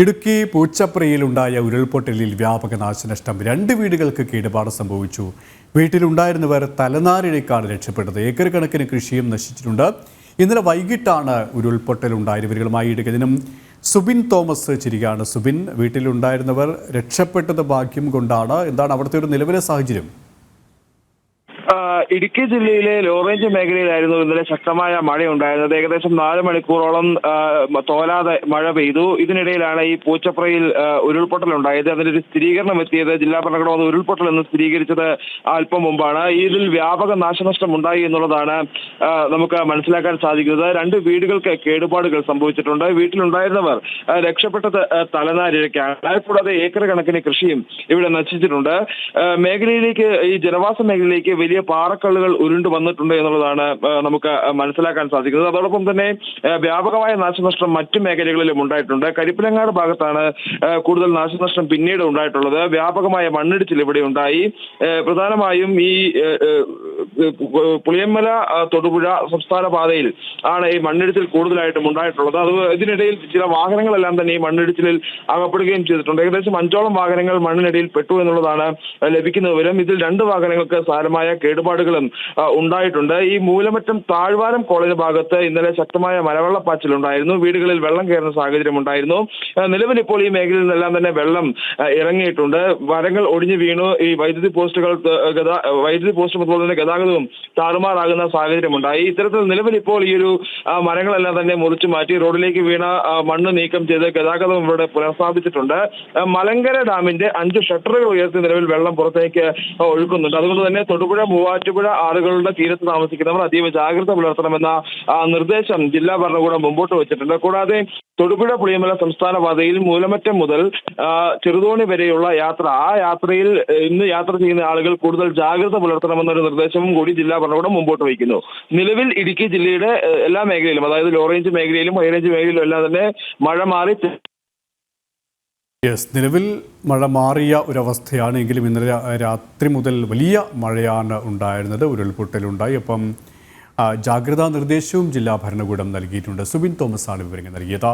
ഇടുക്കി പൂച്ചപ്രയിലുണ്ടായ ഉരുൾപൊട്ടലിൽ വ്യാപക നാശനഷ്ടം. 2 വീടുകൾക്ക് കേടുപാട് സംഭവിച്ചു. വീട്ടിലുണ്ടായിരുന്നവർ തലനാരിഴയ്ക്കാണ് രക്ഷപ്പെട്ടത്. ഏക്കർ കണക്കിന് കൃഷിയും നശിച്ചിട്ടുണ്ട്. ഇന്നലെ വൈകിട്ടാണ് ഉരുൾപൊട്ടലുണ്ടായത്. ഇവരുമായി ഇടുക്കിനും സുബിൻ തോമസ് ചിരിയാണ്. സുബിൻ, വീട്ടിലുണ്ടായിരുന്നവർ രക്ഷപ്പെട്ടത് ഭാഗ്യം കൊണ്ടാണ്. എന്താണ് അവിടുത്തെ ഒരു നിലവിലെ സാഹചര്യം? ഇടുക്കി ജില്ലയിലെ ലോ റേഞ്ച് മേഖലയിലായിരുന്നു ഇന്നലെ ശക്തമായ മഴയുണ്ടായിരുന്നത്. ഏകദേശം 4 മണിക്കൂറോളം തോലാതെ മഴ പെയ്തു. ഇതിനിടയിലാണ് ഈ പൂച്ചപ്രയിൽ ഉരുൾപൊട്ടലുണ്ടായത്. അതിന്റെ ഒരു സ്ഥിരീകരണം എത്തിയത് ജില്ലാ ഭരണകൂടം അത് ഉരുൾപൊട്ടൽ എന്ന് സ്ഥിരീകരിച്ചത് അല്പം മുമ്പാണ്. ഇതിൽ വ്യാപക നാശനഷ്ടം ഉണ്ടായി എന്നുള്ളതാണ് നമുക്ക് മനസ്സിലാക്കാൻ സാധിക്കുന്നത്. 2 വീടുകൾക്ക് കേടുപാടുകൾ സംഭവിച്ചിട്ടുണ്ട്. വീട്ടിലുണ്ടായിരുന്നവർ രക്ഷപ്പെട്ടത് തലനാരിഴയ്ക്കാണ്. കൂടാതെ ഏക്കർ കണക്കിന് കൃഷിയും ഇവിടെ നശിച്ചിട്ടുണ്ട്. മേഖലയിലേക്ക്, ഈ ജനവാസ മേഖലയിലേക്ക് വലിയ പാറക്കല്ലുകൾ ഉരുണ്ടു വന്നിട്ടുണ്ട് എന്നുള്ളതാണ് നമുക്ക് മനസ്സിലാക്കാൻ സാധിക്കുന്നത്. അതോടൊപ്പം തന്നെ വ്യാപകമായ നാശനഷ്ടം മറ്റു മേഖലകളിലും ഉണ്ടായിട്ടുണ്ട്. കരിപ്പിലങ്ങാട് ഭാഗത്താണ് കൂടുതൽ നാശനഷ്ടം പിന്നീട് ഉണ്ടായിട്ടുള്ളത്. വ്യാപകമായ മണ്ണിടിച്ചിൽ ഇവിടെ ഉണ്ടായി. പ്രധാനമായും ഈ പുളിയമ്മല തൊടുപുഴ സംസ്ഥാന പാതയിൽ ആണ് ഈ മണ്ണിടിച്ചിൽ കൂടുതലായിട്ടും ഉണ്ടായിട്ടുള്ളത്. ഇതിനിടയിൽ ചില വാഹനങ്ങളെല്ലാം തന്നെ ഈ മണ്ണിടിച്ചിലിൽ അകപ്പെടുകയും ചെയ്തിട്ടുണ്ട്. ഏകദേശം 5ഓളം വാഹനങ്ങൾ മണ്ണിനടിയിൽ പെട്ടു എന്നുള്ളതാണ് ലഭിക്കുന്ന വിവരം. ഇതിൽ 2 വാഹനങ്ങൾക്ക് സാരമായ കേടുപാടുകളും ഉണ്ടായിട്ടുണ്ട്. ഈ മൂലമറ്റം താഴ്വാരം കോളേജ് ഭാഗത്ത് ഇന്നലെ ശക്തമായ മലവെള്ളപ്പാച്ചിലുണ്ടായിരുന്നു. വീടുകളിൽ വെള്ളം കയറുന്ന സാഹചര്യം ഉണ്ടായിരുന്നു. നിലവിൽ ഇപ്പോൾ ഈ മേഖലയിൽ നിന്നെല്ലാം തന്നെ വെള്ളം ഇറങ്ങിയിട്ടുണ്ട്. മരങ്ങൾ ഒടിഞ്ഞു വീണു. ഈ വൈദ്യുതി പോസ്റ്റും അതുപോലെ തന്നെ ഗതാഗതവും താറുമാറാകുന്ന സാഹചര്യമുണ്ടായി. ഇത്തരത്തിൽ നിലവിൽ ഇപ്പോൾ ഈ ഒരു മരങ്ങളെല്ലാം തന്നെ മുറിച്ചു മാറ്റി റോഡിലേക്ക് വീണ മണ്ണ് നീക്കം ചെയ്ത് ഗതാഗതം ഇവിടെ പുനഃസ്ഥാപിച്ചിട്ടുണ്ട്. മലങ്കര ഡാമിന്റെ 5 ഷട്ടറുകൾ ഉയർത്തി നിലവിൽ വെള്ളം പുറത്തേക്ക് ഒഴുക്കുന്നുണ്ട്. അതുകൊണ്ട് തന്നെ തൊടുപുഴ, മൂവാറ്റുപുഴ ആറുകളുടെ തീരത്ത് താമസിക്കുന്നവർ അതീവ ജാഗ്രത പുലർത്തണമെന്ന നിർദ്ദേശം ജില്ലാ ഭരണകൂടം മുമ്പോട്ട് വെച്ചിട്ടുണ്ട്. കൂടാതെ തൊടുപുഴ പുളിയമല സംസ്ഥാന പാതയിൽ മൂലമറ്റം മുതൽ ചെറുതോണി വരെയുള്ള യാത്ര, ആ യാത്രയിൽ ഇന്ന് യാത്ര ചെയ്യുന്ന ആളുകൾ കൂടുതൽ ജാഗ്രത പുലർത്തണമെന്നൊരു നിർദ്ദേശവും കൂടി ജില്ലാ ഭരണകൂടം മുമ്പോട്ട് വയ്ക്കുന്നു. നിലവിൽ ഇടുക്കി ജില്ലയുടെ എല്ലാ മേഖലയിലും, അതായത് ലോ റേഞ്ച് മേഖലയിലും ഹൈ റേഞ്ച് മേഖലയിലും എല്ലാം തന്നെ മഴ മാറി. നിലവിൽ മഴ മാറിയ ഒരവസ്ഥയാണ്. എങ്കിലും ഇന്നലെ രാത്രി മുതൽ വലിയ മഴയാണ് ഉണ്ടായിരുന്നത്. ഉരുൾപൊട്ടലുണ്ടായി. അപ്പം ജാഗ്രതാ നിർദ്ദേശവും ജില്ലാ ഭരണകൂടം നൽകിയിട്ടുണ്ട്. സുബിൻ തോമസ് ആണ് വിവരങ്ങൾ നൽകിയത്.